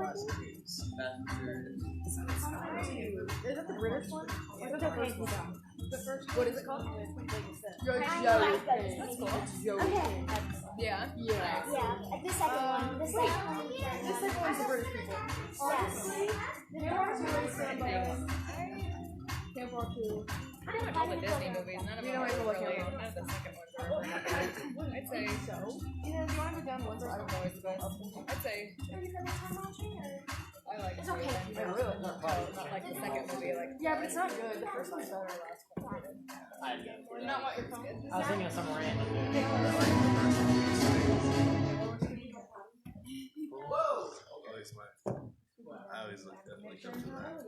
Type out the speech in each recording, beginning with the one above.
prostitutes. Is that the British one? Or is that the first one? The first. What is it called? That's cool. Okay. Yeah. Yeah. Yeah. The second one. The second one's the British people. Honestly, the first one. Camp Rock 2. Pretty much all the Disney movies. None of them are really. None of the second ones are really. I'd say so. You know, do you want to go down one side? I don't know. It's the best. I'd say. I like it. It's okay. I really not like the second movie. Like yeah, but it's not good. The first one's better. Last one. Or not what you're I was thinking of some random movie. Whoa! I always look definitely come to that.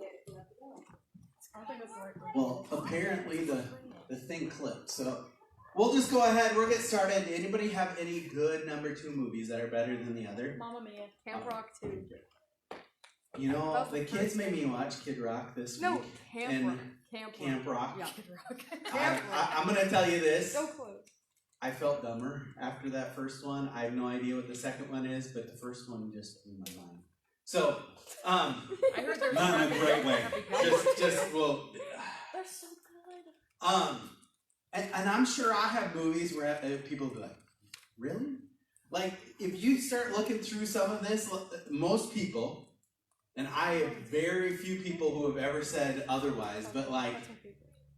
Well, apparently the thing clipped, so we'll just go ahead. We'll get started. Anybody have any good number 2 movies that are better than the other? Mamma Mia, Camp Rock 2. You know, the kids made me watch Kid Rock this week. No, Camp Rock. Yeah. Kid Rock. I'm gonna tell you this. So close. I felt dumber after that first one. I have no idea what the second one is, but the first one just blew my mind. So, I heard they're not in a great way. Well. They're so good. And I'm sure I have movies where people be like, really? Like, if you start looking through some of this, most people, and I have very few people who have ever said otherwise, but like,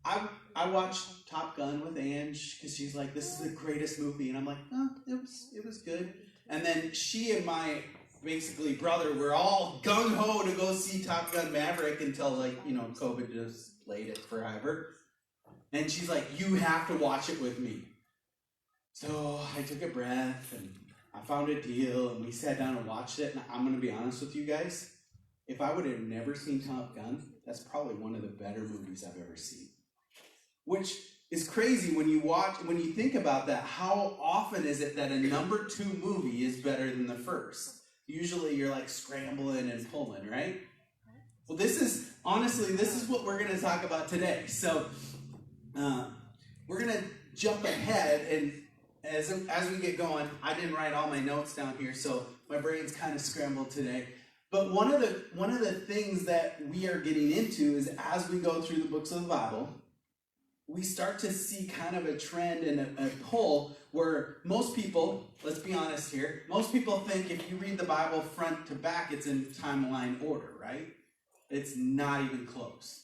I watched Top Gun with Ange because she's like, this is the greatest movie, and I'm like, oh, it was good. And then she and my basically brother were all gung-ho to go see Top Gun Maverick until like, COVID just laid it forever. And she's like, you have to watch it with me. So I took a breath and I found a deal and we sat down and watched it. And I'm going to be honest with you guys. If I would have never seen Top Gun, that's probably one of the better movies I've ever seen. Which is crazy when you think about that. How often is it that a number 2 movie is better than the first? Usually you're like scrambling and pulling, right? Well, this is what we're going to talk about today. So we're going to jump ahead, and as we get going, I didn't write all my notes down here, so my brain's kind of scrambled today. But one of the things that we are getting into is as we go through the books of the Bible, we start to see kind of a trend and a pull where most people, let's be honest here, most people think if you read the Bible front to back, it's in timeline order, right? It's not even close.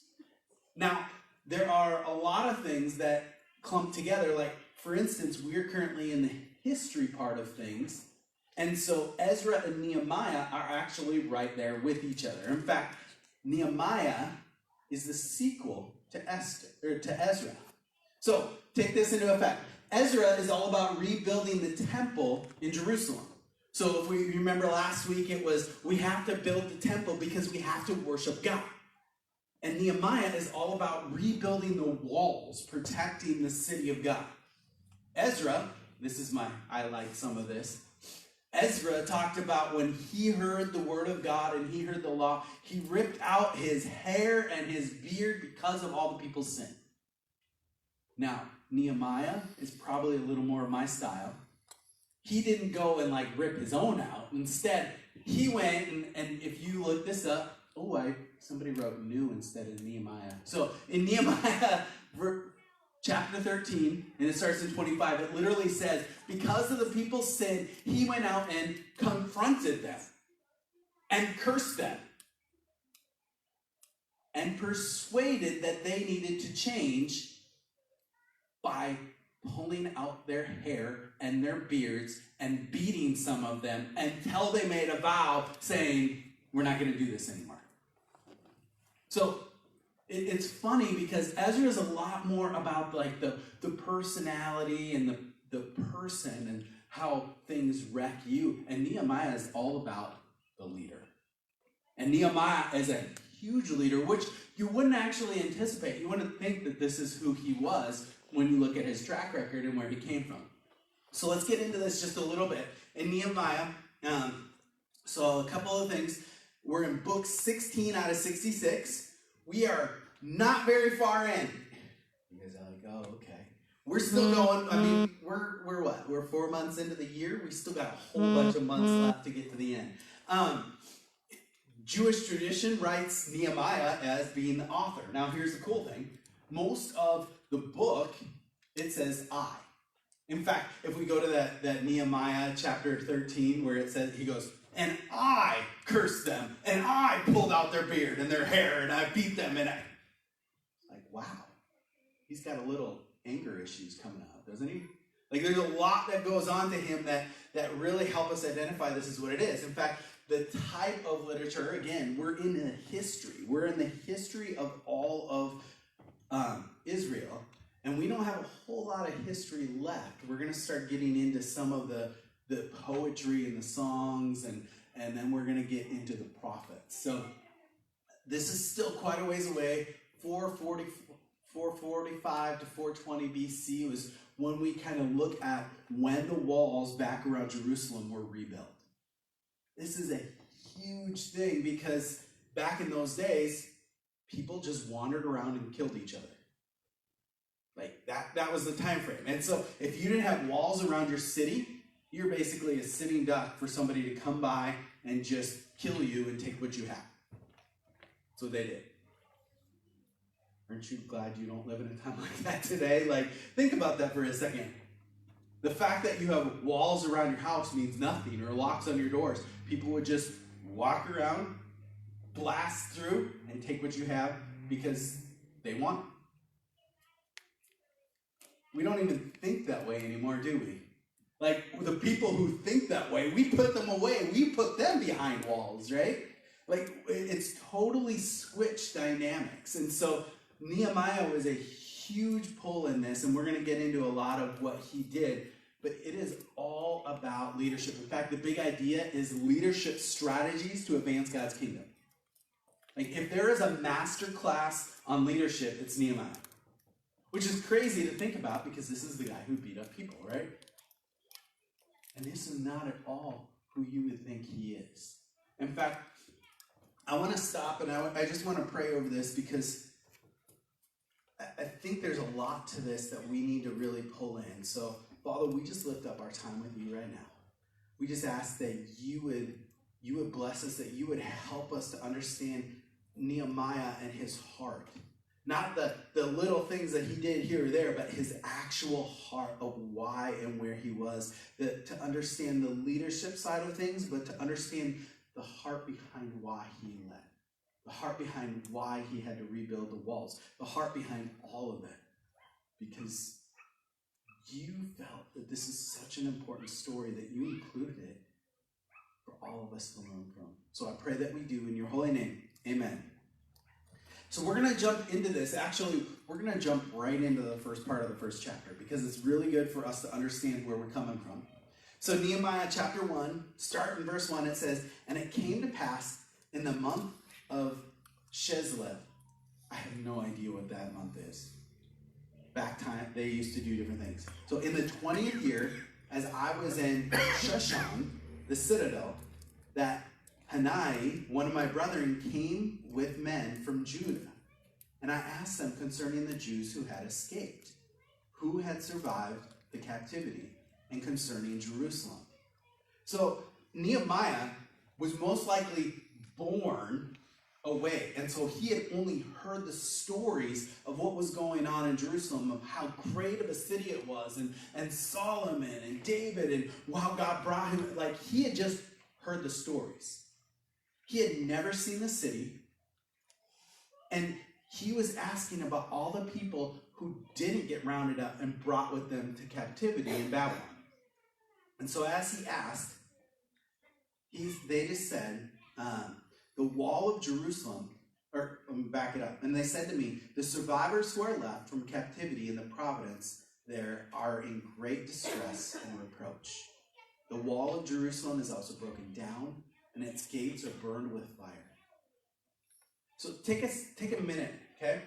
Now, there are a lot of things that clump together. Like, for instance, we're currently in the history part of things. And so Ezra and Nehemiah are actually right there with each other. In fact, Nehemiah is the sequel to Ezra. So, take this into effect. Ezra is all about rebuilding the temple in Jerusalem. So if we remember last week, it was, we have to build the temple because we have to worship God. And Nehemiah is all about rebuilding the walls, protecting the city of God. Ezra, I like some of this. Ezra talked about when he heard the word of God and he heard the law, he ripped out his hair and his beard because of all the people's sin. Now, Nehemiah is probably a little more of my style. He didn't go and rip his own out. Instead, he went and if you look this up, somebody wrote new instead of Nehemiah. So in Nehemiah chapter 13, and it starts in 25, it literally says, because of the people's sin, he went out and confronted them and cursed them and persuaded that they needed to change by pulling out their hair and their beards and beating some of them until they made a vow saying, we're not going to do this anymore. So it's funny because Ezra is a lot more about the personality and the person and how things wreck you. And Nehemiah is all about the leader. And Nehemiah is a huge leader, which you wouldn't actually anticipate. You wouldn't think that this is who he was when you look at his track record and where he came from. So let's get into this just a little bit. In Nehemiah, so a couple of things. We're in book 16 out of 66. We are not very far in. You guys are like, oh, okay. We're still going. I mean, we're what? We're 4 months into the year. We still got a whole bunch of months left to get to the end. Jewish tradition writes Nehemiah as being the author. Now, here's the cool thing. Most of the book, it says I. In fact, if we go to that Nehemiah chapter 13 where it says, he goes, and I cursed them, and I pulled out their beard and their hair, and I beat them, and I... Like, wow. He's got a little anger issues coming out, doesn't he? Like, there's a lot that goes on to him that really help us identify this is what it is. In fact, the type of literature, again, we're in the history. We're in the history of all of Israel, and we don't have a whole lot of history left. We're going to start getting into some of the poetry and the songs, and then we're going to get into the prophets. So this is still quite a ways away. 445 to 420 BC was when we kind of look at when the walls back around Jerusalem were rebuilt. This is a huge thing because back in those days, people just wandered around and killed each other. Like that was the time frame. And so if you didn't have walls around your city, you're basically a sitting duck for somebody to come by and just kill you and take what you have. That's what they did. Aren't you glad you don't live in a time like that today? Like, think about that for a second. The fact that you have walls around your house means nothing, or locks on your doors. People would just walk around, blast through, and take what you have because they want it. We don't even think that way anymore, do we? Like, the people who think that way, we put them away. We put them behind walls, right? Like, it's totally switched dynamics. And so Nehemiah was a huge pull in this, and we're going to get into a lot of what he did. But it is all about leadership. In fact, the big idea is leadership strategies to advance God's kingdom. Like, if there is a master class on leadership, it's Nehemiah. Which is crazy to think about because this is the guy who beat up people, right? And this is not at all who you would think he is. In fact, I want to stop and I just want to pray over this because I think there's a lot to this that we need to really pull in. So, Father, we just lift up our time with you right now. We just ask that you would bless us, that you would help us to understand Nehemiah and his heart. Not the little things that he did here or there, but his actual heart of why and where he was. To understand the leadership side of things, but to understand the heart behind why he led. The heart behind why he had to rebuild the walls. The heart behind all of it. Because you felt that this is such an important story that you included it for all of us to learn from. So I pray that we do in your holy name. Amen. So we're going to jump into this. Actually, we're going to jump right into the first part of the first chapter because it's really good for us to understand where we're coming from. So Nehemiah chapter 1, start in verse 1, it says, "And it came to pass in the month of Chislev." I have no idea what that month is. Back time, they used to do different things. So in the 20th year, as I was in Shushan, the citadel, that Hanani, one of my brethren, came with men from Judah. And I asked them concerning the Jews who had escaped, who had survived the captivity, and concerning Jerusalem. So Nehemiah was most likely born away. And so he had only heard the stories of what was going on in Jerusalem, of how great of a city it was, and Solomon and David, and how God brought him. Like, he had just heard the stories. He had never seen the city, and he was asking about all the people who didn't get rounded up and brought with them to captivity in Babylon. And so as he asked, they just said, the wall of Jerusalem, or let me back it up, and they said to me, the survivors who are left from captivity in the province there are in great distress and reproach. The wall of Jerusalem is also broken down, and its gates are burned with fire. So take a minute, okay?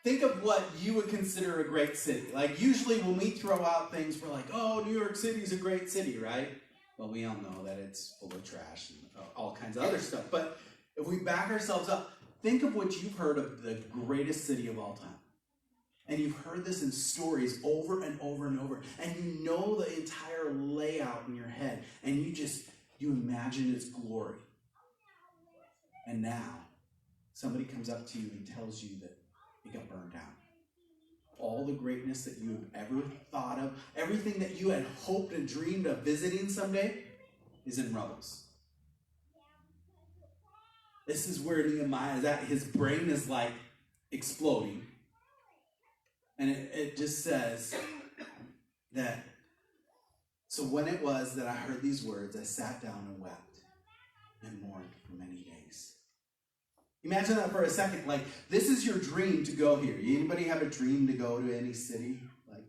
Think of what you would consider a great city. Like, usually when we throw out things, we're like, oh, New York City is a great city, right? Well, we all know that it's full of trash and all kinds of other stuff. But if we back ourselves up, think of what you've heard of the greatest city of all time. And you've heard this in stories over and over and over. And you know the entire layout in your head. And you imagine its glory. And now, somebody comes up to you and tells you that it got burned down. All the greatness that you have ever thought of, everything that you had hoped and dreamed of visiting someday, is in rubbles. This is where Nehemiah is at. His brain is like exploding. And it just says that, so when it was that I heard these words, I sat down and wept and mourned for many days. Imagine that for a second. Like, this is your dream to go here. Anybody have a dream to go to any city? Like,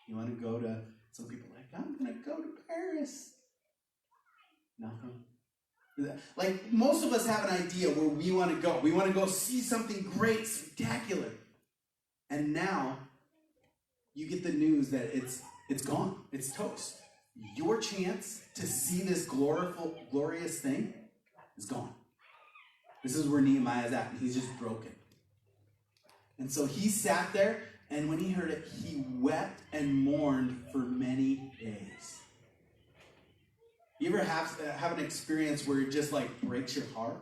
you want to go to, some people are like, I'm going to go to Paris. Nothing. Like, most of us have an idea where we want to go. We want to go see something great, spectacular. And now, you get the news that it's gone. It's toast. Your chance to see this glorious thing is gone. This is where Nehemiah is at, and he's just broken. And so he sat there, and when he heard it, he wept and mourned for many days. You ever have an experience where it just like breaks your heart,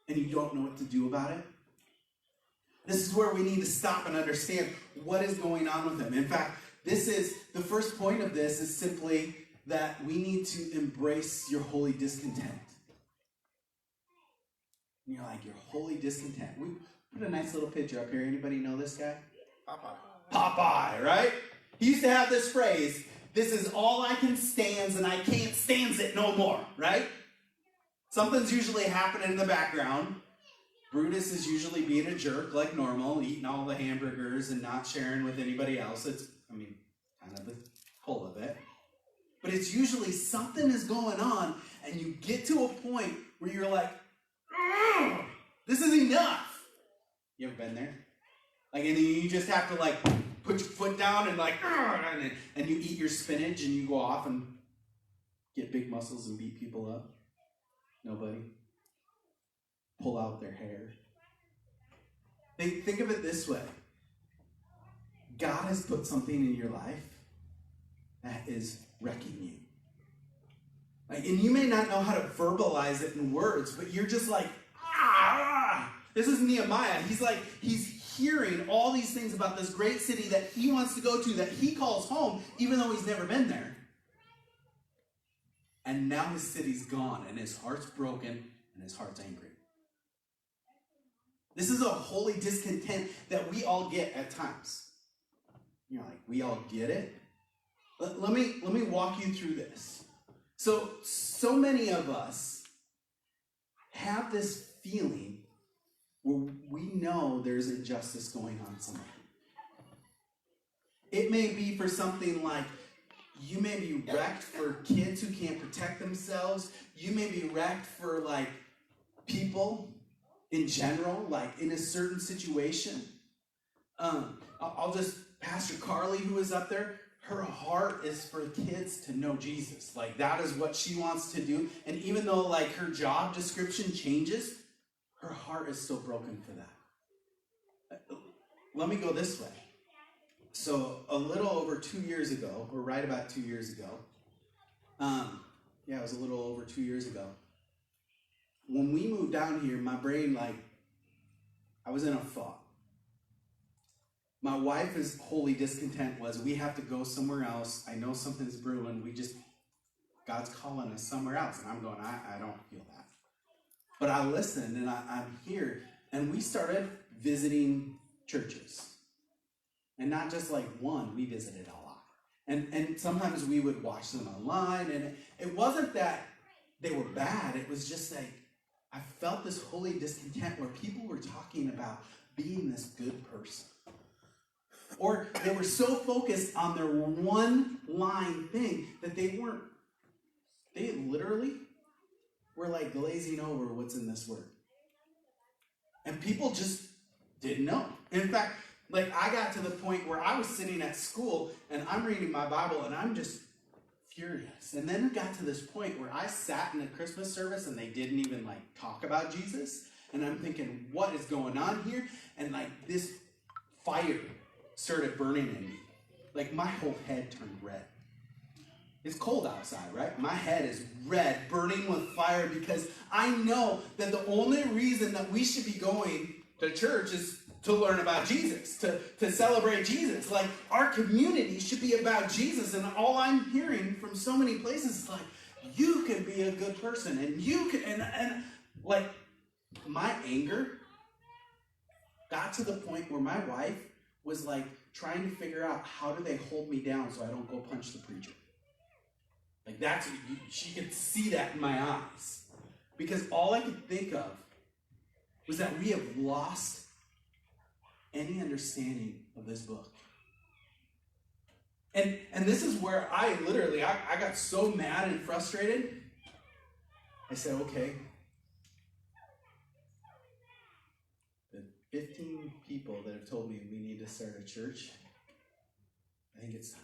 and you don't know what to do about it? This is where we need to stop and understand what is going on with him. In fact, this is the first point of this is simply that we need to embrace your holy discontent. And you're like, your holy discontent. We put a nice little picture up here. Anybody know this guy? Popeye, right? He used to have this phrase, this is all I can stand and I can't stand it no more, right? Something's usually happening in the background. Brutus is usually being a jerk like normal, eating all the hamburgers and not sharing with anybody else. It's, kind of the whole of it. But it's usually something is going on and you get to a point where you're like, this is enough. You ever been there? Like, and then you just have to like put your foot down and like, and you eat your spinach and you go off and get big muscles and beat people up. Nobody. Pull out their hair. Think of it this way. God has put something in your life that is wrecking you. Like, and you may not know how to verbalize it in words, but you're just like, This is Nehemiah. He's hearing all these things about this great city that he wants to go to, that he calls home, even though he's never been there. And now his city's gone, and his heart's broken, and his heart's angry. This is a holy discontent that we all get at times. You're like, we all get it? Let me walk you through this. So many of us have this feeling where we know there's injustice going on somewhere. It may be for something like, you may be wrecked for kids who can't protect themselves. You may be wrecked for like people in general, like in a certain situation. Pastor Carly, who is up there, her heart is for kids to know Jesus. Like, that is what she wants to do. And even though like her job description changes, her heart is still broken for that. Let me go this way. So a little over 2 years ago, or right about 2 years ago, it was a little over 2 years ago, when we moved down here, my brain, I was in a fog. My wife's holy discontent was, we have to go somewhere else. I know something's brewing. God's calling us somewhere else. And I'm going, I don't feel that. But I listened, and I'm here, and we started visiting churches. And not just like one, we visited a lot. And sometimes we would watch them online, and it wasn't that they were bad. It was just like, I felt this holy discontent where people were talking about being this good person. Or they were so focused on their one line thing that they literally were like glazing over what's in this word. And people just didn't know. In fact, I got to the point where I was sitting at school and I'm reading my Bible and I'm just furious. And then it got to this point where I sat in a Christmas service and they didn't even talk about Jesus. And I'm thinking, what is going on here? And this fire started burning in me. My whole head turned red. It's cold outside, right? My head is red, burning with fire, because I know that the only reason that we should be going to church is to learn about Jesus, to celebrate Jesus. Like, our community should be about Jesus, and all I'm hearing from so many places is like, you can be a good person, and you can, and like, my anger got to the point where my wife was like trying to figure out, how do they hold me down so I don't go punch the preacher? Like, she could see that in my eyes. Because all I could think of was that we have lost any understanding of this book. And this is where I got so mad and frustrated. I said, okay, the 15 people that have told me we need to start a church, I think it's time.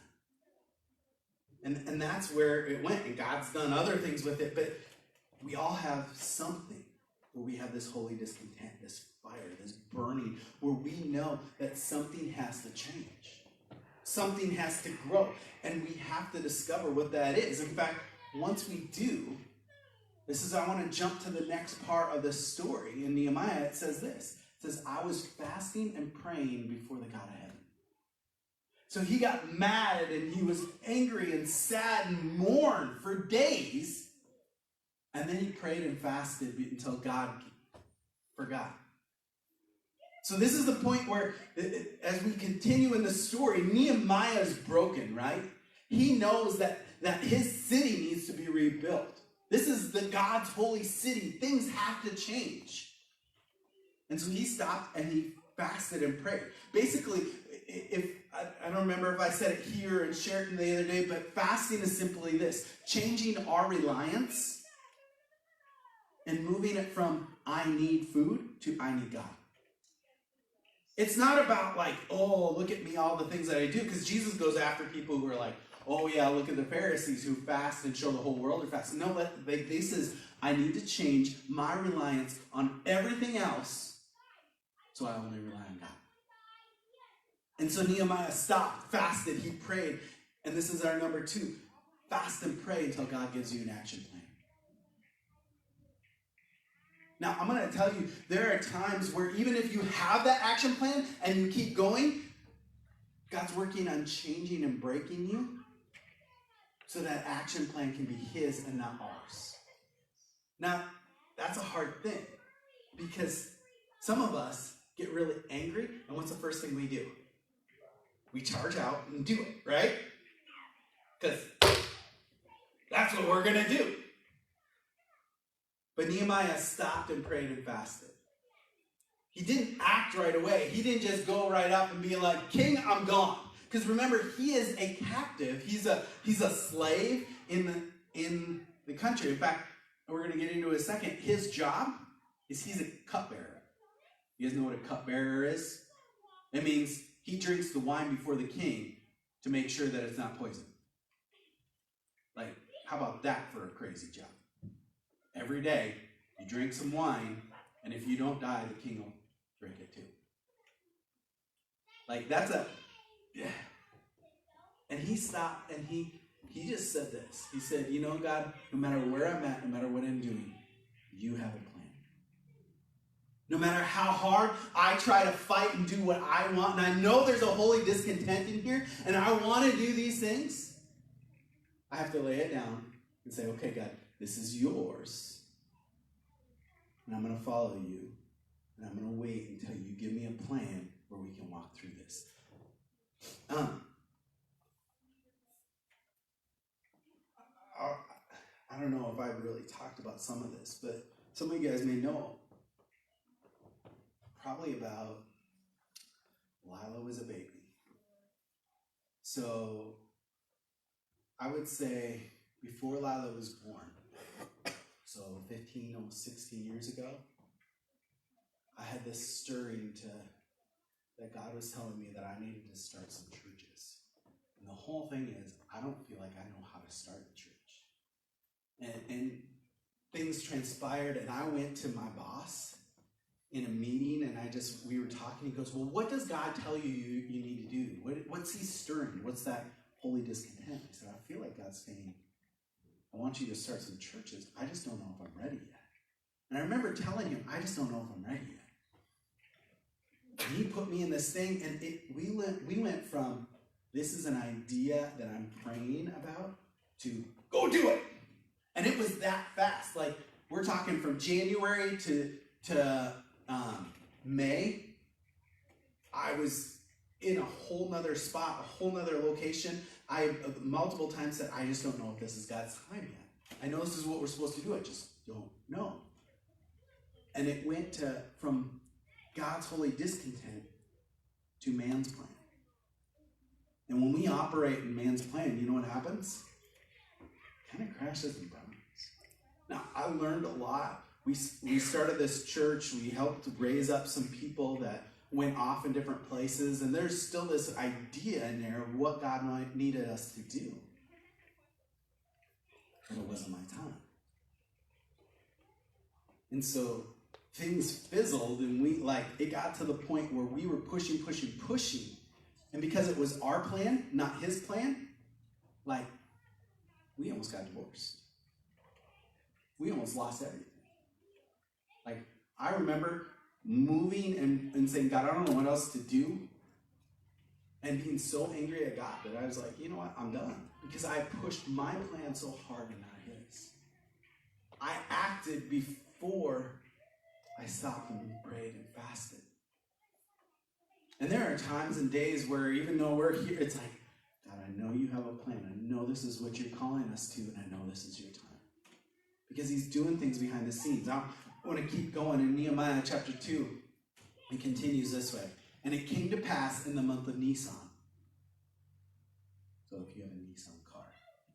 And that's where it went, and God's done other things with it, but we all have something where we have this holy discontent, this fire, this burning, where we know that something has to change. Something has to grow, and we have to discover what that is. In fact, once we do, I want to jump to the next part of the story. In Nehemiah, it says this. It says, I was fasting and praying before the God of heaven. So he got mad, and he was angry and sad and mourned for days. And then he prayed and fasted until God forgot. So this is the point where, as we continue in the story, Nehemiah is broken, right? He knows that his city needs to be rebuilt. This is God's holy city. Things have to change. And so he stopped and he fasted and prayed. Basically, I don't remember if I said it here in Sheraton the other day, but fasting is simply this: changing our reliance and moving it from I need food to I need God. It's not about like, oh, look at me, all the things that I do, because Jesus goes after people who are like, oh yeah, look at the Pharisees who fast and show the whole world they're fasting. No, this is, I need to change my reliance on everything else, so I only rely on God. And so Nehemiah stopped, fasted, he prayed, and this is our number 2. Fast and pray until God gives you an action plan. Now, I'm going to tell you, there are times where even if you have that action plan and you keep going, God's working on changing and breaking you so that action plan can be his and not ours. Now, that's a hard thing, because some of us get really angry, and what's the first thing we do? We charge out and do it, right? Because that's what we're going to do. But Nehemiah stopped and prayed and fasted. He didn't act right away. He didn't just go right up and be like, King, I'm gone. Because remember, he is a captive. He's a slave in the country. In fact, we're going to get into it in a second. His job is he's a cupbearer. You guys know what a cupbearer is? It means he drinks the wine before the king to make sure that it's not poison. Like, how about that for a crazy job? Every day, you drink some wine, and if you don't die, the king will drink it too. Like, yeah. And he stopped, and he just said this. He said, you know, God, no matter where I'm at, no matter what I'm doing, you have a plan. No matter how hard I try to fight and do what I want, and I know there's a holy discontent in here, and I want to do these things, I have to lay it down and say, okay, God, this is yours, and I'm going to follow you, and I'm going to wait until you give me a plan where we can walk through this. I don't know if I've really talked about some of this, but some of you guys may know probably about Lila was a baby. So I would say before Lila was born, so 15, almost 16 years ago, I had this stirring that God was telling me that I needed to start some churches. And the whole thing is, I don't feel like I know how to start a church. And things transpired, and I went to my boss in a meeting, and we were talking. He goes, well, what does God tell you need to do? What's he stirring? What's that holy discontent. I said, I feel like God's saying, I want you to start some churches. I just don't know if I'm ready yet. And I remember telling him, I just don't know if I'm ready yet. And he put me in this thing, and we went from, this is an idea that I'm praying about, to go do it. And it was that fast. Like, we're talking from January to May. I was in a whole nother spot, a whole nother location. I multiple times said, I just don't know if this is God's time yet. I know this is what we're supposed to do. I just don't know. And it went from God's holy discontent to man's plan. And when we operate in man's plan, you know what happens? It kind of crashes and burns. Now, I learned a lot. We started this church. We helped raise up some people that went off in different places. And there's still this idea in there of what God needed us to do. But it wasn't my time. And so things fizzled, and it got to the point where we were pushing. And because it was our plan, not his plan, we almost got divorced. We almost lost everything. I remember moving and saying, God, I don't know what else to do. And being so angry at God that I was like, you know what, I'm done. Because I pushed my plan so hard and not his. I acted before I stopped and prayed and fasted. And there are times and days where even though we're here, it's like, God, I know you have a plan. I know this is what you're calling us to, and I know this is your time. Because he's doing things behind the scenes. I want to keep going in Nehemiah chapter 2. It continues this way. And it came to pass in the month of Nisan. So if you have a Nissan car,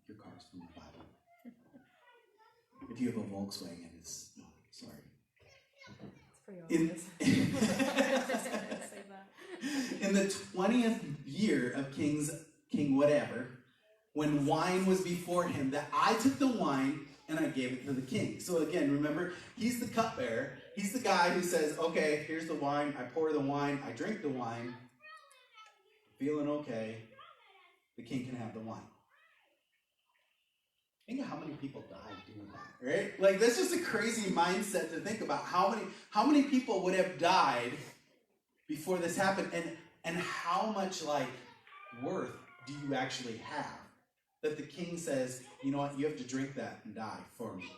your car's from the Bible. If you have a Volkswagen, it's, no, sorry. It's pretty obvious. In the 20th year of King whatever, when wine was before him, that I took the wine and I gave it to the king. So again, remember, he's the cupbearer. He's the guy who says, okay, here's the wine. I pour the wine. I drink the wine. Feeling okay. The king can have the wine. Think of how many people died doing that, right? That's just a crazy mindset to think about. How many people would have died before this happened, and how much worth do you actually have that the king says, you know what, you have to drink that and die for me.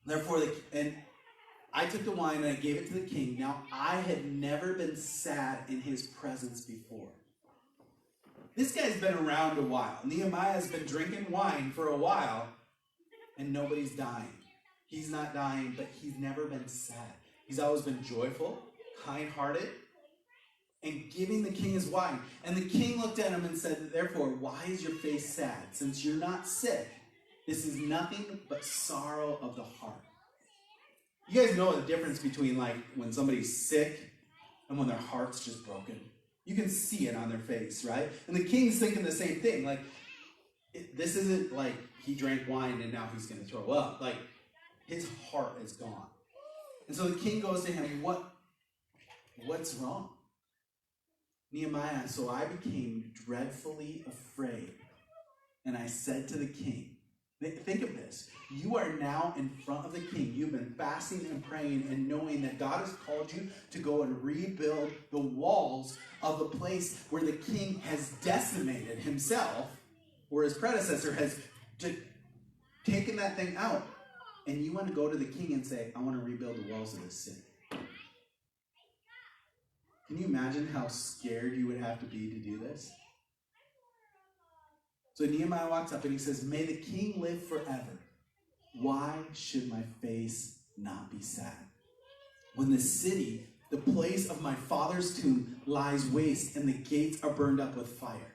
Therefore, and I took the wine and I gave it to the king. Now, I had never been sad in his presence before. This guy's been around a while. Nehemiah's been drinking wine for a while, and nobody's dying. He's not dying, but he's never been sad. He's always been joyful, kind-hearted, and giving the king his wine. And the king looked at him and said, therefore, why is your face sad? Since you're not sick, this is nothing but sorrow of the heart. You guys know the difference between when somebody's sick and when their heart's just broken. You can see it on their face, right? And the king's thinking the same thing. This isn't he drank wine and now he's going to throw up. His heart is gone. And so the king goes to him, what's wrong? Nehemiah, so I became dreadfully afraid. And I said to the king, think of this. You are now in front of the king. You've been fasting and praying and knowing that God has called you to go and rebuild the walls of the place where the king has decimated himself, where his predecessor has taken that thing out. And you want to go to the king and say, I want to rebuild the walls of this city. Can you imagine how scared you would have to be to do this? So Nehemiah walks up and he says, may the king live forever. Why should my face not be sad? When the city, the place of my father's tomb, lies waste and the gates are burned up with fire.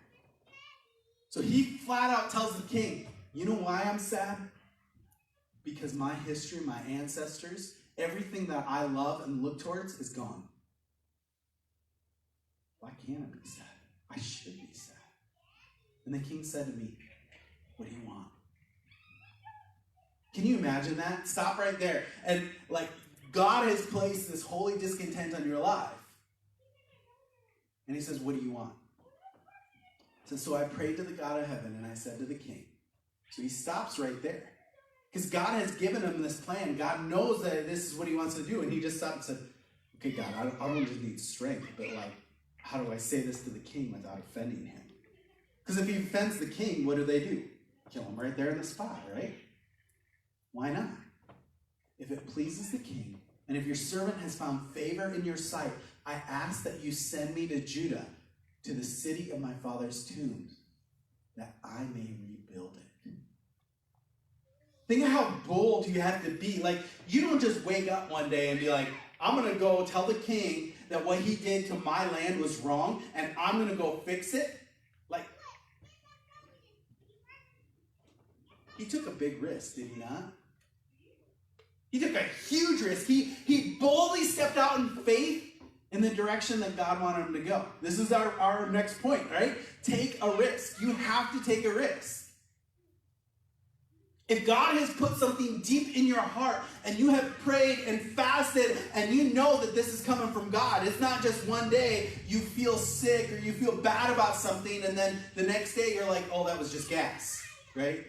So he flat out tells the king, you know why I'm sad? Because my history, my ancestors, everything that I love and look towards is gone. Why can't I be sad? I should be sad. And the king said to me, what do you want? Can you imagine that? Stop right there. And God has placed this holy discontent on your life. And he says, what do you want? So I prayed to the God of heaven, and I said to the king. So he stops right there. Because God has given him this plan. God knows that this is what he wants to do. And he just stopped and said, okay, God, I don't just need strength, but like, how do I say this to the king without offending him? Because if he offends the king, what do? Kill him right there in the spot, right? Why not? If it pleases the king, and if your servant has found favor in your sight, I ask that you send me to Judah, to the city of my father's tombs, that I may rebuild it. Think of how bold you have to be. Like, you don't just wake up one day and be like, I'm going to go tell the king that what he did to my land was wrong, and I'm going to go fix it. Like, he took a big risk, did he not? He took a huge risk. He boldly stepped out in faith in the direction that God wanted him to go. This is our next point, right? Take a risk. You have to take a risk. If God has put something deep in your heart and you have prayed and fasted and you know that this is coming from God, it's not just one day you feel sick or you feel bad about something and then the next day you're like, oh, that was just gas, right?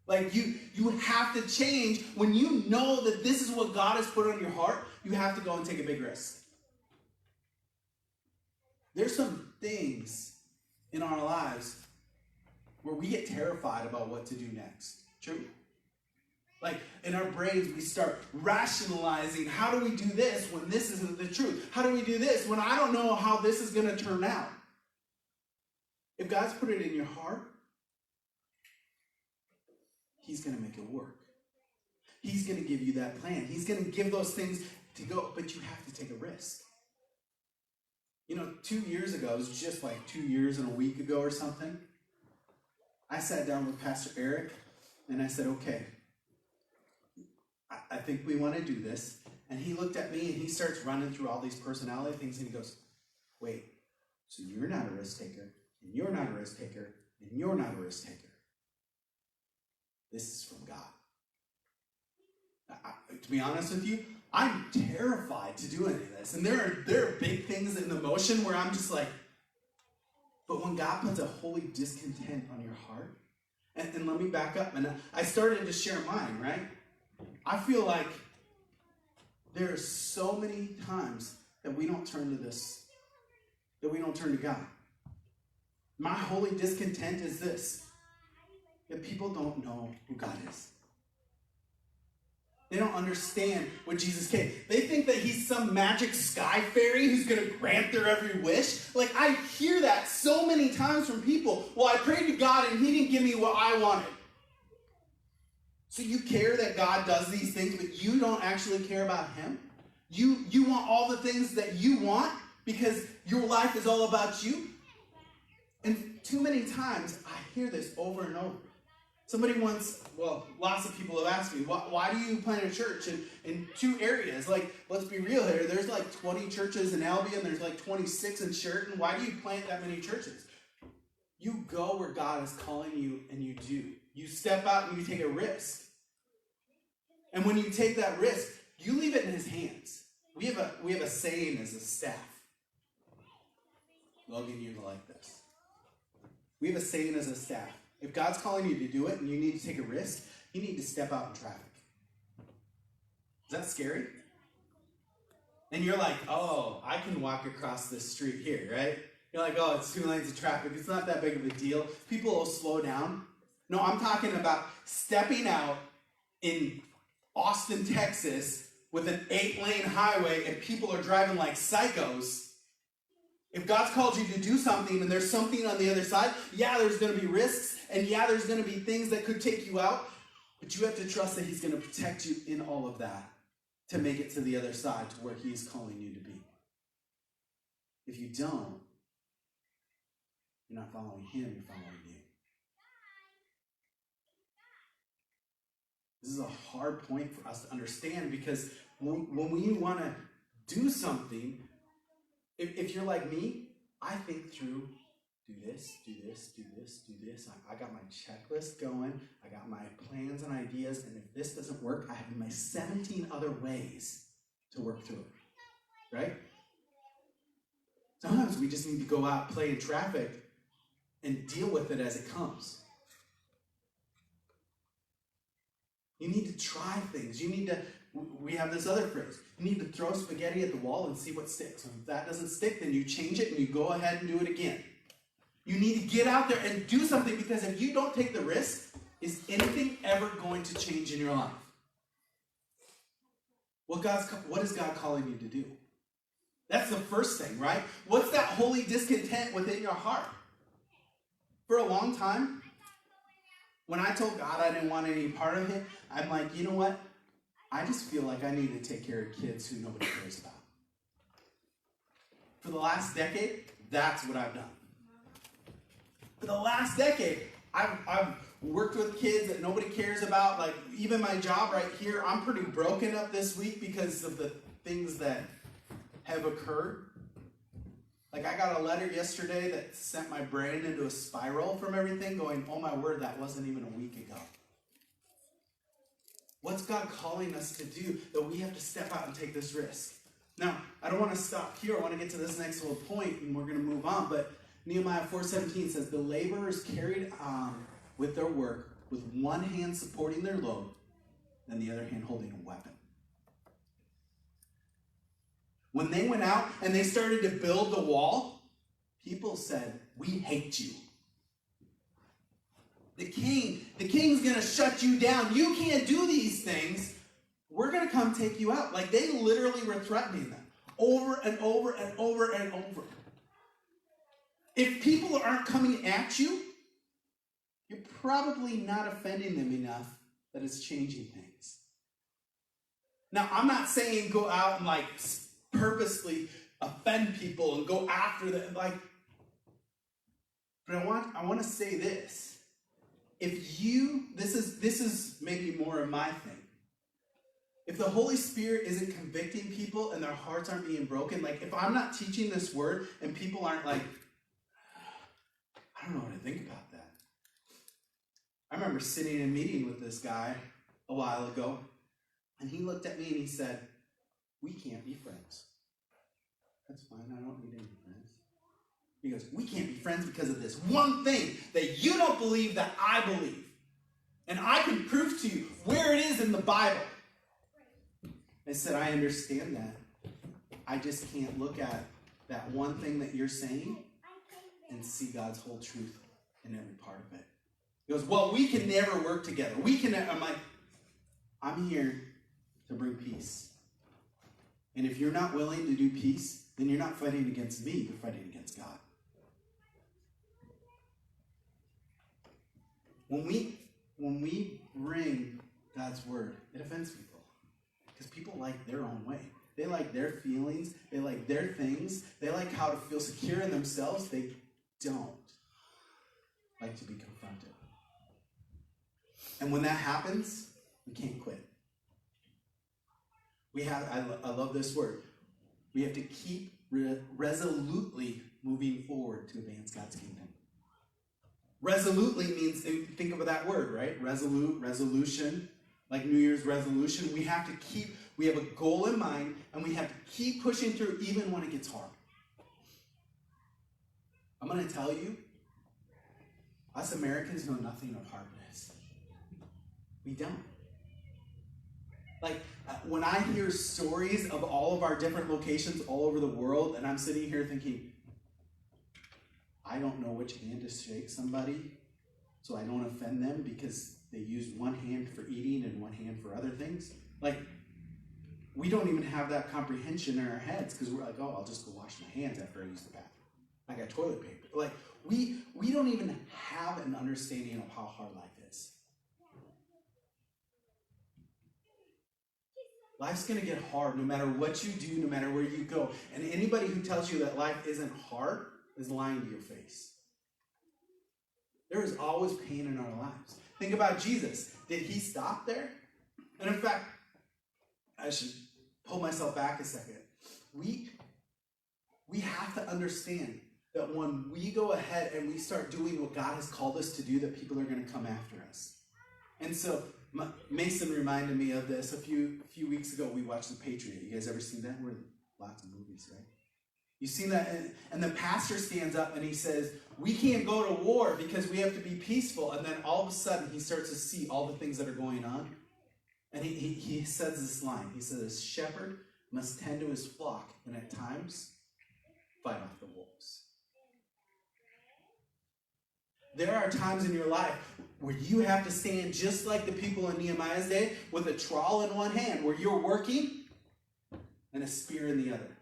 Like you have to change. When you know that this is what God has put on your heart, you have to go and take a big risk. There's some things in our lives where we get terrified about what to do next. True? Like, in our brains, we start rationalizing, how do we do this when this isn't the truth? How do we do this when I don't know how this is going to turn out? If God's put it in your heart, He's going to make it work. He's going to give you that plan. He's going to give those things to go, but you have to take a risk. 2 years ago, it was just like 2 years and a week ago or something, I sat down with Pastor Eric, and I said, okay, I think we want to do this. And he looked at me, and he starts running through all these personality things, and he goes, wait, so you're not a risk taker, and you're not a risk taker, and you're not a risk taker. This is from God. To be honest with you, I'm terrified to do any of this. And there are big things in the motion where I'm just like, but when God puts a holy discontent on your heart, and let me back up, and I started to share mine, right? I feel like there are so many times that we don't turn to this, that we don't turn to God. My holy discontent is this, that people don't know who God is. They don't understand what Jesus came. They think that he's some magic sky fairy who's going to grant their every wish. Like, I hear that so many times from people. Well, I prayed to God and he didn't give me what I wanted. So you care that God does these things, but you don't actually care about him? You want all the things that you want because your life is all about you? And too many times, I hear this over and over. Somebody once, lots of people have asked me, why do you plant a church in two areas? Like, let's be real here. There's like 20 churches in Albion. There's like 26 in Sheraton. Why do you plant that many churches? You go where God is calling you, and you do. You step out and you take a risk. And when you take that risk, you leave it in his hands. We have a saying as a staff. Logan, you like this. We have a saying as a staff. If God's calling you to do it and you need to take a risk, you need to step out in traffic. Is that scary? And you're like, oh, I can walk across this street here, right? You're like, oh, it's 2 lanes of traffic. It's not that big of a deal. People will slow down. No, I'm talking about stepping out in Austin, Texas with an 8-lane highway and people are driving like psychos. If God's called you to do something and there's something on the other side, yeah, there's going to be risks, and yeah, there's going to be things that could take you out, but you have to trust that he's going to protect you in all of that to make it to the other side, to where he's calling you to be. If you don't, you're not following him, you're following you. This is a hard point for us to understand, because when we want to do something, if you're like me, I think through, do this, do this, do this, do this. I got my checklist going. I got my plans and ideas. And if this doesn't work, I have my 17 other ways to work through it. Right? Sometimes we just need to go out, play in traffic, and deal with it as it comes. You need to try things. We have this other phrase. You need to throw spaghetti at the wall and see what sticks. And if that doesn't stick, then you change it and you go ahead and do it again. You need to get out there and do something, because if you don't take the risk, is anything ever going to change in your life? What is God calling you to do? That's the first thing, right? What's that holy discontent within your heart? For a long time, when I told God I didn't want any part of it, I'm like, you know what? I just feel like I need to take care of kids who nobody cares about. For the last decade, that's what I've done. For the last decade, I've worked with kids that nobody cares about. Like, even my job right here, I'm pretty broken up this week because of the things that have occurred. Like, I got a letter yesterday that sent my brain into a spiral from everything, going, oh my word, that wasn't even a week ago. What's God calling us to do that we have to step out and take this risk? Now, I don't want to stop here. I want to get to this next little point, and we're going to move on. But Nehemiah 4:17 says, the laborers carried on with their work with one hand supporting their load and the other hand holding a weapon. When they went out and they started to build the wall, people said, we hate you. The king's going to shut you down. You can't do these things. We're going to come take you out. Like, they literally were threatening them over and over and over and over. If people aren't coming at you, you're probably not offending them enough that it's changing things. Now, I'm not saying go out and like purposely offend people and go after them, like, but I want to say this. If this is maybe more of my thing. If the Holy Spirit isn't convicting people and their hearts aren't being broken, like if I'm not teaching this word and people aren't like, I don't know what to think about that. I remember sitting in a meeting with this guy a while ago, and he looked at me and he said, we can't be friends. That's fine, I don't need any friends. He goes, we can't be friends because of this one thing that you don't believe that I believe. And I can prove to you where it is in the Bible. I said, I understand that. I just can't look at that one thing that you're saying and see God's whole truth in every part of it. He goes, well, we can never work together. I'm like, I'm here to bring peace. And if you're not willing to do peace, then you're not fighting against me, you're fighting against God. When we bring God's word, it offends people. Because people like their own way. They like their feelings. They like their things. They like how to feel secure in themselves. They don't like to be confronted. And when that happens, we can't quit. I love this word. We have to keep resolutely moving forward to advance God's kingdom. Resolutely means, think of that word, right? Resolute, resolution, like New Year's resolution. We have a goal in mind, and we have to keep pushing through even when it gets hard. I'm going to tell you, us Americans know nothing of hardness. We don't. Like, when I hear stories of all of our different locations all over the world, and I'm sitting here thinking, I don't know which hand to shake somebody so I don't offend them because they use one hand for eating and one hand for other things. Like, we don't even have that comprehension in our heads because we're like, oh, I'll just go wash my hands after I use the bathroom. I got toilet paper. Like, we don't even have an understanding of how hard life is. Life's going to get hard no matter what you do, no matter where you go. And anybody who tells you that life isn't hard is lying to your face. There is always pain in our lives. Think about Jesus. Did he stop there? And in fact, I should pull myself back a second. We have to understand that when we go ahead and we start doing what God has called us to do, that people are going to come after us. And so Mason reminded me of this a few weeks ago. We watched The Patriot. You guys ever seen that? We're lots of movies, right? You've seen that? And the pastor stands up and he says, we can't go to war because we have to be peaceful. And then all of a sudden he starts to see all the things that are going on. And he says this line. He says, a shepherd must tend to his flock and at times fight off the wolves. There are times in your life where you have to stand just like the people in Nehemiah's day with a trowel in one hand where you're working and a spear in the other.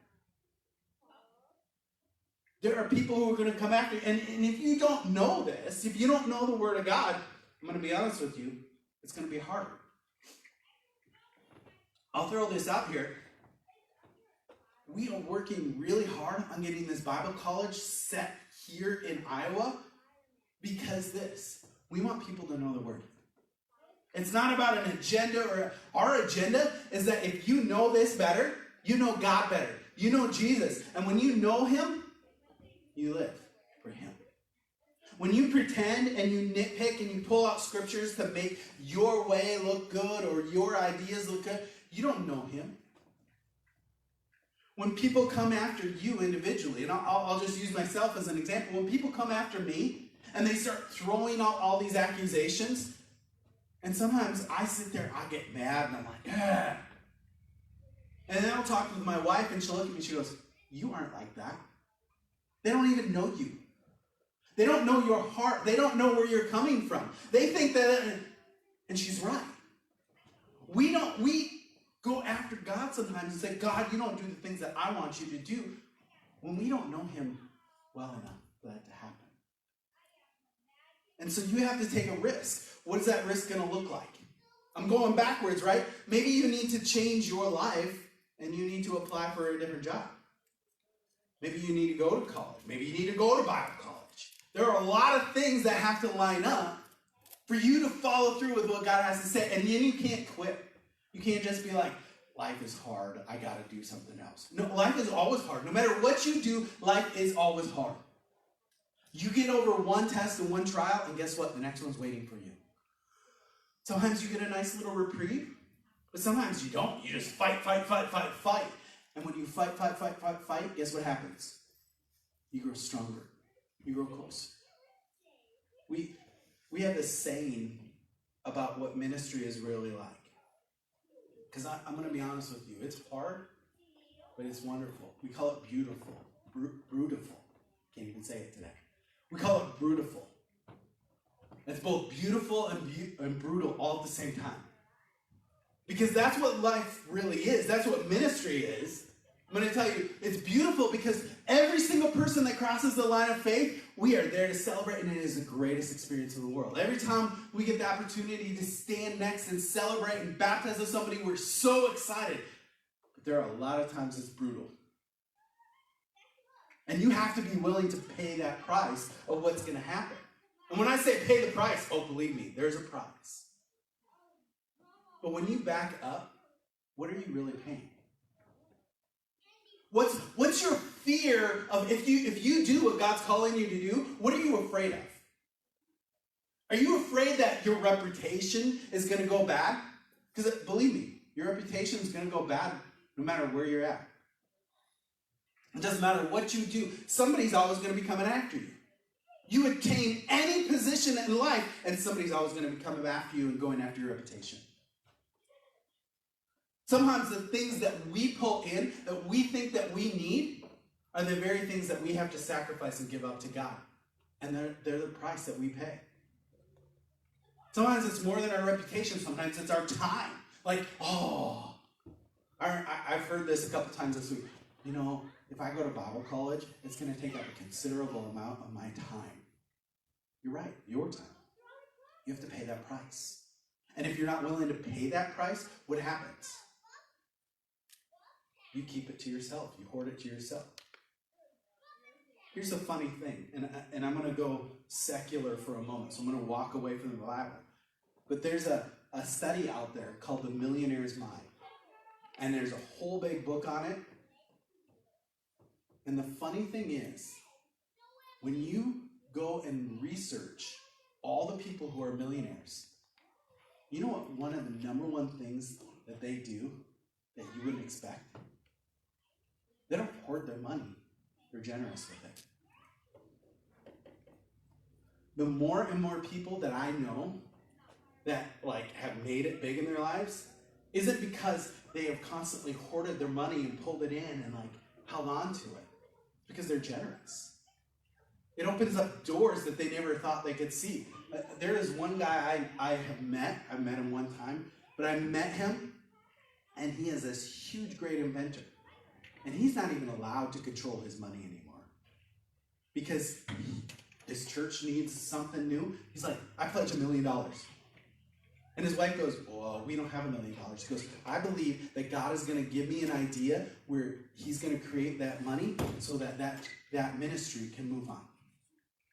There are people who are going to come after you. And if you don't know this, if you don't know the Word of God, I'm going to be honest with you, it's going to be harder. I'll throw this out here. We are working really hard on getting this Bible college set here in Iowa because we want people to know the Word. It's not about an agenda, or our agenda is that if you know this better, you know God better. You know Jesus. And when you know Him, you live for Him. When you pretend and you nitpick and you pull out scriptures to make your way look good or your ideas look good, you don't know Him. When people come after you individually, and I'll just use myself as an example. When people come after me and they start throwing out all these accusations, and sometimes I sit there, I get mad, and I'm like, ah. And then I'll talk with my wife, and she'll look at me, and she goes, you aren't like that. They don't even know you. They don't know your heart. They don't know where you're coming from. They think that, and she's right. We go after God sometimes and say, God, you don't do the things that I want you to do, when we don't know Him well enough for that to happen. And so you have to take a risk. What is that risk going to look like? I'm going backwards, right? Maybe you need to change your life and you need to apply for a different job. Maybe you need to go to college. Maybe you need to go to Bible college. There are a lot of things that have to line up for you to follow through with what God has to say. And then you can't quit. You can't just be like, life is hard. I got to do something else. No, life is always hard. No matter what you do, life is always hard. You get over one test and one trial, and guess what? The next one's waiting for you. Sometimes you get a nice little reprieve, but sometimes you don't. You just fight. And when you fight, guess what happens? You grow stronger. You grow closer. We have this saying about what ministry is really like. Because I'm going to be honest with you. It's hard, but it's wonderful. We call it beautiful. Brutiful. Can't even say it today. We call it brutiful. It's both beautiful and brutal all at the same time. Because that's what life really is. That's what ministry is. I'm going to tell you, it's beautiful because every single person that crosses the line of faith, we are there to celebrate, and it is the greatest experience in the world. Every time we get the opportunity to stand next and celebrate and baptize somebody, we're so excited. But there are a lot of times it's brutal. And you have to be willing to pay that price of what's going to happen. And when I say pay the price, oh, believe me, there's a price. But when you back up, what are you really paying? What's your fear of if you do what God's calling you to do, what are you afraid of? Are you afraid that your reputation is going to go bad? Because believe me, your reputation is going to go bad no matter where you're at. It doesn't matter what you do. Somebody's always going to be coming after you. You attain any position in life, and somebody's always going to be coming after you and going after your reputation. Sometimes the things that we pull in, that we think that we need, are the very things that we have to sacrifice and give up to God. And they're the price that we pay. Sometimes it's more than our reputation. Sometimes it's our time. Like, I've heard this a couple times this week. You know, if I go to Bible college, it's going to take up a considerable amount of my time. You're right, your time. You have to pay that price. And if you're not willing to pay that price, what happens? You keep it to yourself. You hoard it to yourself. Here's a funny thing, and I'm going to go secular for a moment, so I'm going to walk away from the Bible. But there's a study out there called The Millionaire's Mind. And there's a whole big book on it. And the funny thing is, when you go and research all the people who are millionaires, you know what one of the number one things that they do that you wouldn't expect? They don't hoard their money. they're generous with it. The more and more people that I know that like have made it big in their lives isn't because they have constantly hoarded their money and pulled it in and like held on to it. It's because they're generous. It opens up doors that they never thought they could see. There is one guy I've met him one time, but I met him and he is this huge, great inventor. And he's not even allowed to control his money anymore. Because his church needs something new. He's like, I pledge $1 million. And his wife goes, well, we don't have $1 million. He goes, I believe that God is going to give me an idea where he's going to create that money so that ministry can move on.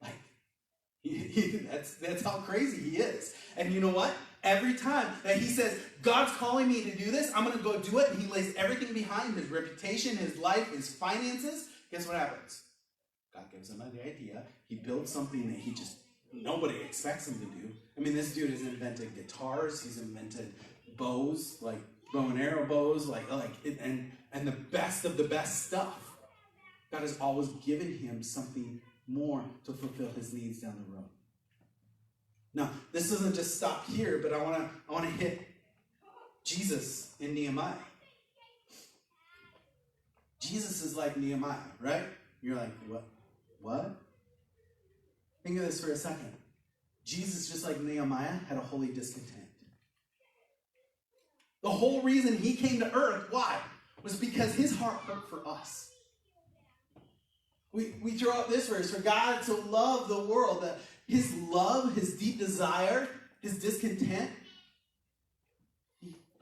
Like, that's how crazy he is. And you know what? Every time that he says, God's calling me to do this, I'm going to go do it. And he lays everything behind his reputation, his life, his finances. Guess what happens? God gives him the idea. He builds something that nobody expects him to do. I mean, this dude has invented guitars. He's invented bows, like bow and arrow bows, and the best of the best stuff. God has always given him something more to fulfill his needs down the road. Now, this doesn't just stop here, but I want to hit Jesus in Nehemiah. Jesus is like Nehemiah, right? You're like, what? Think of this for a second. Jesus, just like Nehemiah, had a holy discontent. The whole reason he came to earth, why? Was because his heart hurt for us. We throw out this verse, for God so loved the world, that his love, his deep desire, his discontent,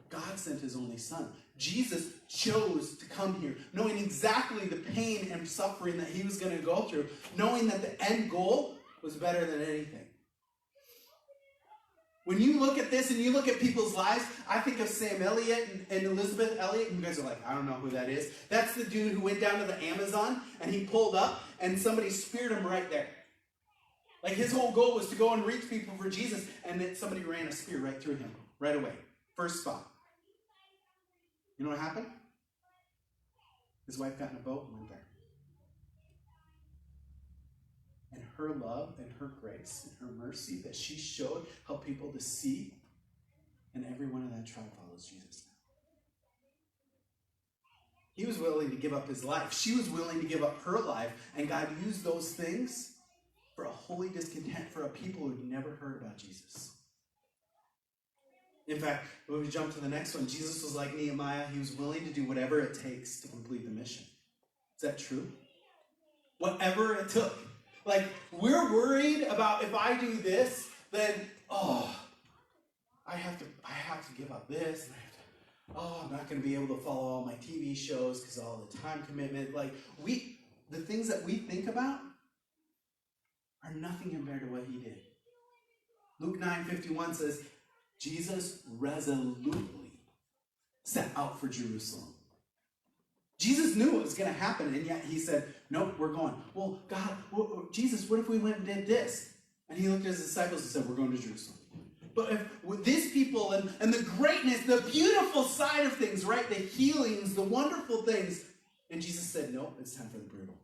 God sent his only son. Jesus chose to come here, knowing exactly the pain and suffering that he was going to go through, knowing that the end goal was better than anything. When you look at this and you look at people's lives, I think of Sam Elliott and Elizabeth Elliott. And you guys are like, I don't know who that is. That's the dude who went down to the Amazon and he pulled up and somebody speared him right there. Like his whole goal was to go and reach people for Jesus, and then somebody ran a spear right through him, right away. First spot. You know what happened? His wife got in a boat and went there. And her love and her grace and her mercy that she showed helped people to see. And everyone in that tribe follows Jesus now. He was willing to give up his life. She was willing to give up her life. And God used those things for a holy discontent for a people who'd never heard about Jesus. In fact, when we jump to the next one, Jesus was like Nehemiah. He was willing to do whatever it takes to complete the mission. Is that true? Whatever it took. Like, we're worried about if I do this, then, I have to give up this. And I'm not going to be able to follow all my TV shows because of all the time commitment. Like, the things that we think about are nothing compared to what he did. Luke 9:51 says, Jesus resolutely set out for Jerusalem. Jesus knew what was going to happen, and yet he said, nope, we're going. Well, God, Jesus, what if we went and did this? And he looked at his disciples and said, we're going to Jerusalem. But if with these people and the greatness, the beautiful side of things, right? The healings, the wonderful things. And Jesus said, nope, it's time for the brutal.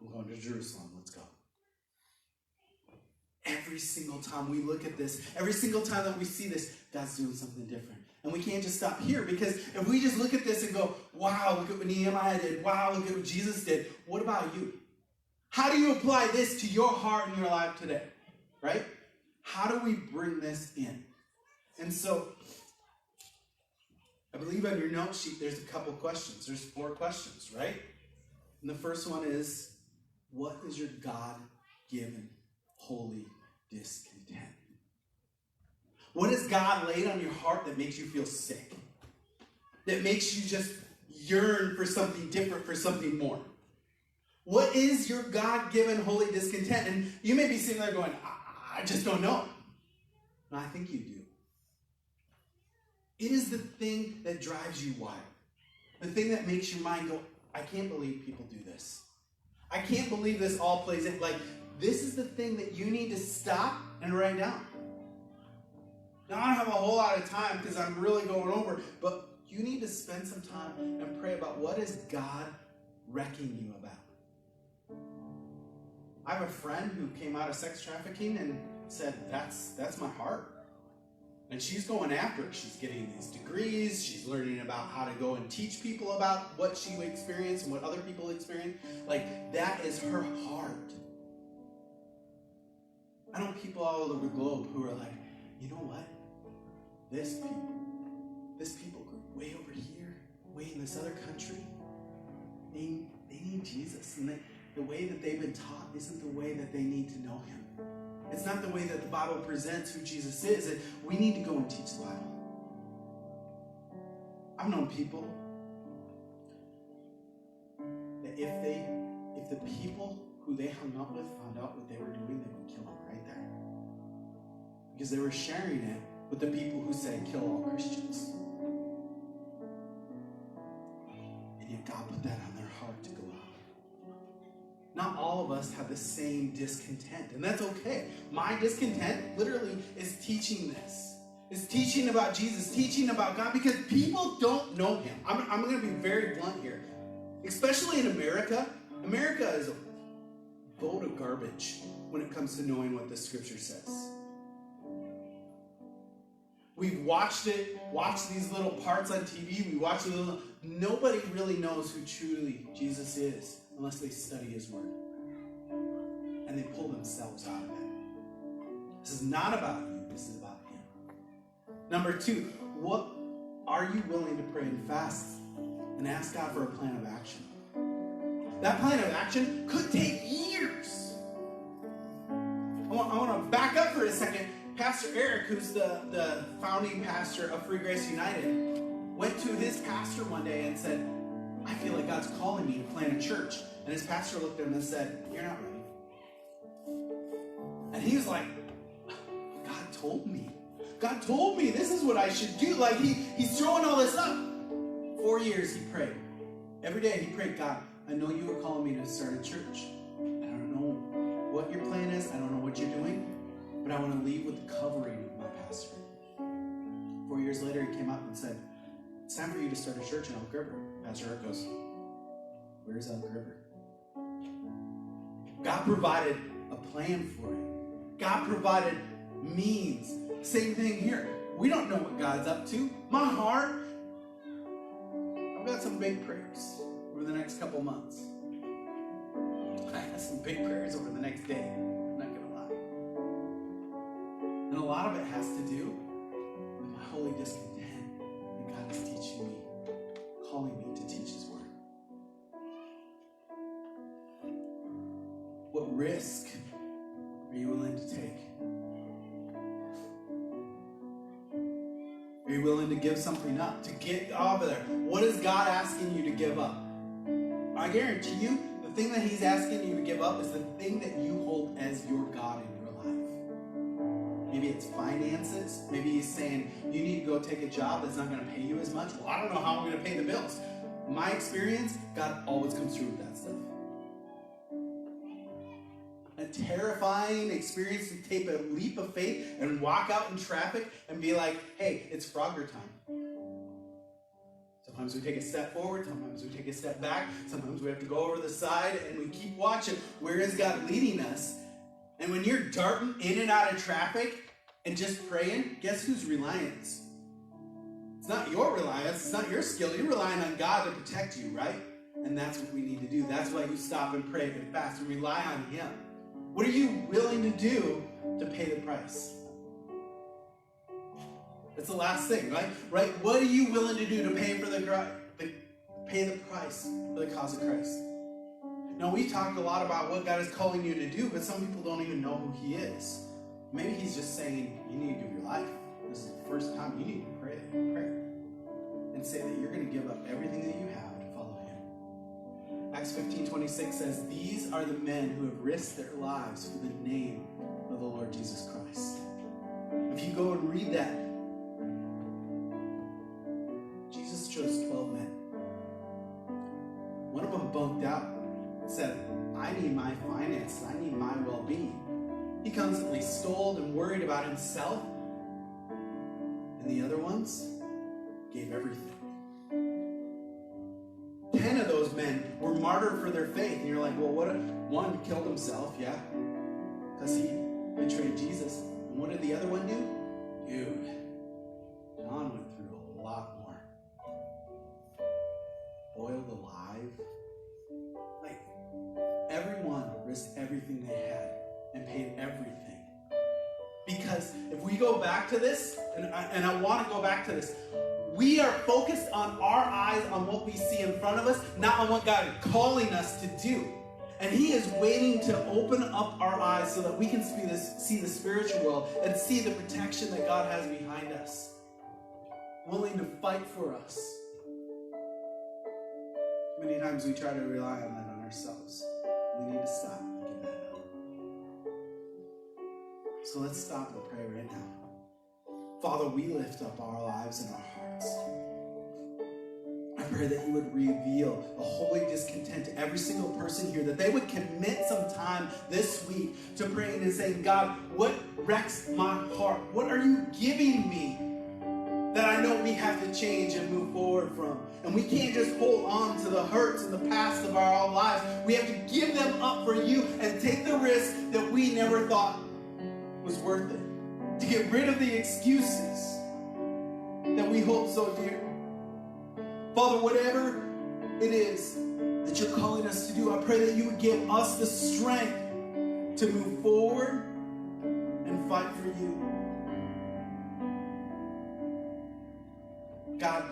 I'm going to Jerusalem. Let's go. Every single time we look at this, every single time that we see this, God's doing something different. And we can't just stop here, because if we just look at this and go, wow, look at what Nehemiah did. Wow, look at what Jesus did. What about you? How do you apply this to your heart and your life today? Right? How do we bring this in? And so, I believe on your note sheet, there's a couple questions. There's 4 questions, right? And the first one is, what is your God-given holy discontent? What has God laid on your heart that makes you feel sick? That makes you just yearn for something different, for something more? What is your God-given holy discontent? And you may be sitting there going, I just don't know. No, I think you do. It is the thing that drives you wild. The thing that makes your mind go, I can't believe people do this. I can't believe this all plays in. Like, this is the thing that you need to stop and write down. Now, I don't have a whole lot of time because I'm really going over, but you need to spend some time and pray about what is God wrecking you about? I have a friend who came out of sex trafficking and said, that's my heart. And she's going after it. She's getting these degrees. She's learning about how to go and teach people about what she experienced and what other people experience. Like, that is her heart. I know people all over the globe who are like, you know what? This people group way over here, way in this other country, they need Jesus. And the way that they've been taught isn't the way that they need to know him. It's not the way that the Bible presents who Jesus is. And we need to go and teach the Bible. I've known people that if the people who they hung up with found out what they were doing, they would kill them right there. Because they were sharing it with the people who say, kill all Christians. And yet God put that on their heart to go out. Not all of us have the same discontent, and that's okay. My discontent literally is teaching this. It's teaching about Jesus, teaching about God, because people don't know him. I'm going to be very blunt here. Especially in America. America is a boat of garbage when it comes to knowing what the scripture says. We've watched these little parts on TV. Nobody really knows who truly Jesus is unless they study his word. And they pull themselves out of it. This is not about you. This is about him. Number 2, what are you willing to pray and fast and ask God for a plan of action? That plan of action could take years. I want to back up for a second. Pastor Eric, who's the founding pastor of Free Grace United, went to his pastor one day and said, I feel like God's calling me to plant a church. And his pastor looked at him and said, you're not ready. And he was like, God told me. God told me this is what I should do. Like, he's throwing all this up. 4 years he prayed. Every day he prayed, God, I know you were calling me to start a church. I don't know what your plan is. I don't know what you're doing. But I want to leave with the covering of my pastor. 4 years later, he came up and said, it's time for you to start a church in Elk River. Pastor Eric goes, where's Elk River? God provided a plan for it. God provided means. Same thing here. We don't know what God's up to. My heart, I've got some big prayers over the next couple months. I have some big prayers over the next day. I'm not going to lie. And a lot of it has to do with my holy discontent that God is teaching me, calling me to teach his word. What risk are you willing to take? Are you willing to give something up, to get off of there? What is God asking you to give up? I guarantee you, the thing that he's asking you to give up is the thing that you hold as your God in your life. Maybe it's finances. Maybe he's saying, you need to go take a job that's not going to pay you as much. Well, I don't know how I'm going to pay the bills. My experience, God always comes through with that stuff. A terrifying experience to take a leap of faith and walk out in traffic and be like, hey, it's Frogger time. Sometimes we take a step forward, sometimes we take a step back, sometimes we have to go over the side and we keep watching. Where is God leading us? And when you're darting in and out of traffic and just praying, guess whose reliance? It's not your reliance, it's not your skill. You're relying on God to protect you, right? And that's what we need to do. That's why you stop and pray and fast and rely on him. What are you willing to do to pay the price? That's the last thing, right? Right? What are you willing to do to pay for the price for the cause of Christ? Now, we talked a lot about what God is calling you to do, but some people don't even know who he is. Maybe he's just saying, you need to give your life. This is the first time you need to pray and say that you're going to give up everything that you have to follow him. Acts 15:26 says, these are the men who have risked their lives for the name of the Lord Jesus Christ. If you go and read that, Jesus chose 12 men. One of them bunked out and said, I need my finances, I need my well-being. He constantly stole and worried about himself. And the other ones gave everything. 10 of those men were martyred for their faith. And you're like, well, one killed himself, yeah, because he betrayed Jesus. And what did the other one do? Dude, John went through a lot more. Boiled alive. Like, everyone risked everything they had and paid everything. Because if we go back to this, and I want to go back to this, we are focused on our eyes on what we see in front of us, not on what God is calling us to do. And he is waiting to open up our eyes so that we can see the spiritual world and see the protection that God has behind us. Willing to fight for us. Many times we try to rely on that on ourselves. We need to stop and give that up. So let's stop and pray right now. Father, we lift up our lives and our hearts. I pray that you would reveal a holy discontent to every single person here, that they would commit some time this week to praying and saying, God, what wrecks my heart? What are you giving me that I know we have to change and move forward from? And we can't just hold on to the hurts and the past of our own lives. We have to give them up for you and take the risk that we never thought was worth it. To get rid of the excuses that we hold so dear. Father, whatever it is that you're calling us to do, I pray that you would give us the strength to move forward and fight for you. God,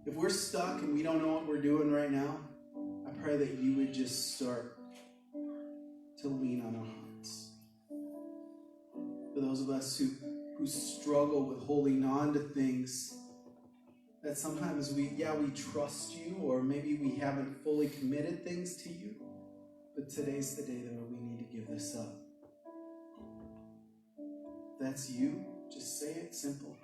if we're stuck and we don't know what we're doing right now, I pray that you would just start to lean on our hearts. For those of us who struggle with holding on to things that sometimes we trust you, or maybe we haven't fully committed things to you, but today's the day that we need to give this up. If that's you, just say it simple.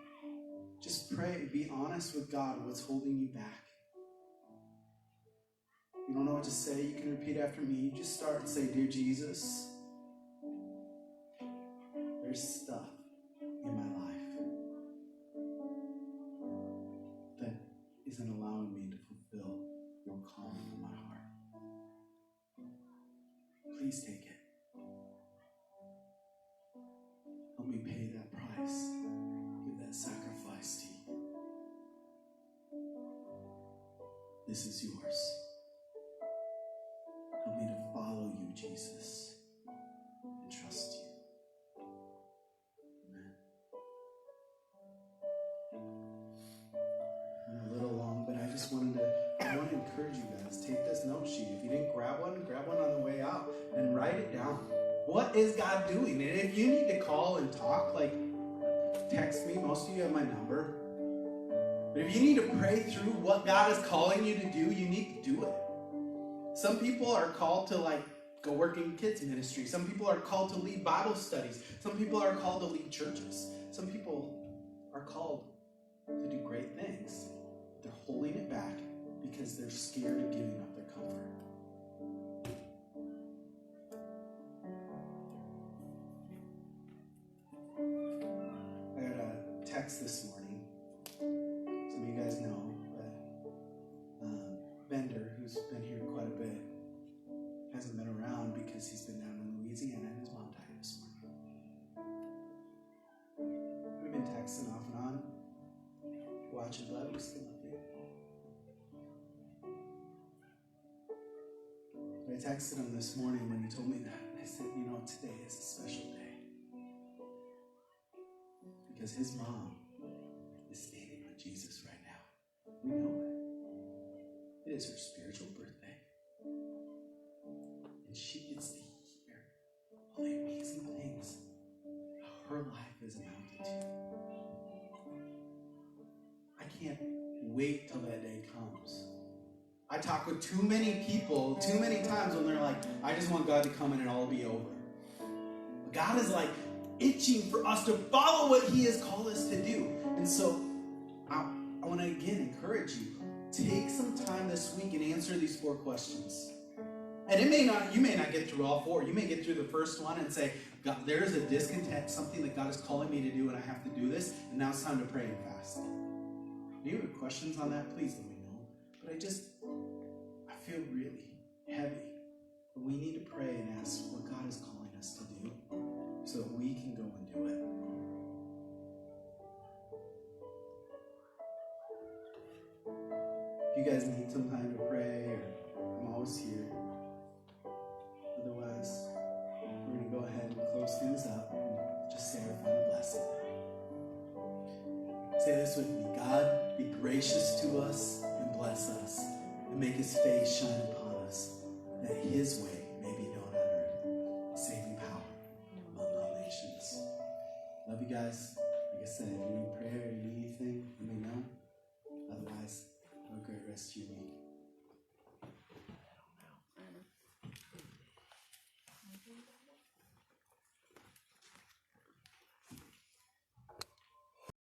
Just pray, be honest with God what's holding you back. If you don't know what to say, you can repeat after me. You just start and say, Dear Jesus, there's stuff in my life that isn't allowing me to fulfill your calling in my heart. Please take it. Help me pay that price. Give that sacrifice to you. This is yours. Help me to follow you, Jesus, and trust you. A little long, but I just want to encourage you guys. Take this note sheet. If you didn't grab one on the way out and write it down. What is God doing? And if you need to call and talk, like, text me. Most of you have my number. But if you need to pray through what God is calling you to do, you need to do it. Some people are called to go work in kids ministry. Some people are called to lead Bible studies. Some people are called to lead churches. Some people are called to do great things. They're holding it back because they're scared of giving up their comfort. I got a text this morning. Some of you guys know, Bender, who's been here quite a bit, hasn't been around because he's been down in Louisiana and his mom died this morning. We've been texting off and on. Watch it, love, we still love you. I texted him this morning when he told me that. I said, today is a special day. Because his mom is standing with Jesus right now. We know it. It is her spiritual birthday. And she gets to hear all the amazing things her life is amounted to. I can't wait till that day comes. I talk with too many people, too many times when they're like, I just want God to come in and all be over. But God is itching for us to follow what he has called us to do. And so I want to again encourage you. Take some time this week and answer these 4 questions. And you may not get through all 4. You may get through the first one and say, God, there is a discontent, something that God is calling me to do, and I have to do this, and now it's time to pray and fast. If you have questions on that, please let me know. But feel really heavy. But we need to pray and ask what God is calling us to do so that we can go and do it. If you guys need some time to pray, or I'm always here. Otherwise, we're going to go ahead and close things up and just say our final blessing. Say this with me. God, be gracious to us and bless us, and make his face shine upon us, that his way may be known on earth, saving power among all nations. Love you guys. Like I said, if you need prayer or you need anything, let me know. Otherwise, have a great rest of your week.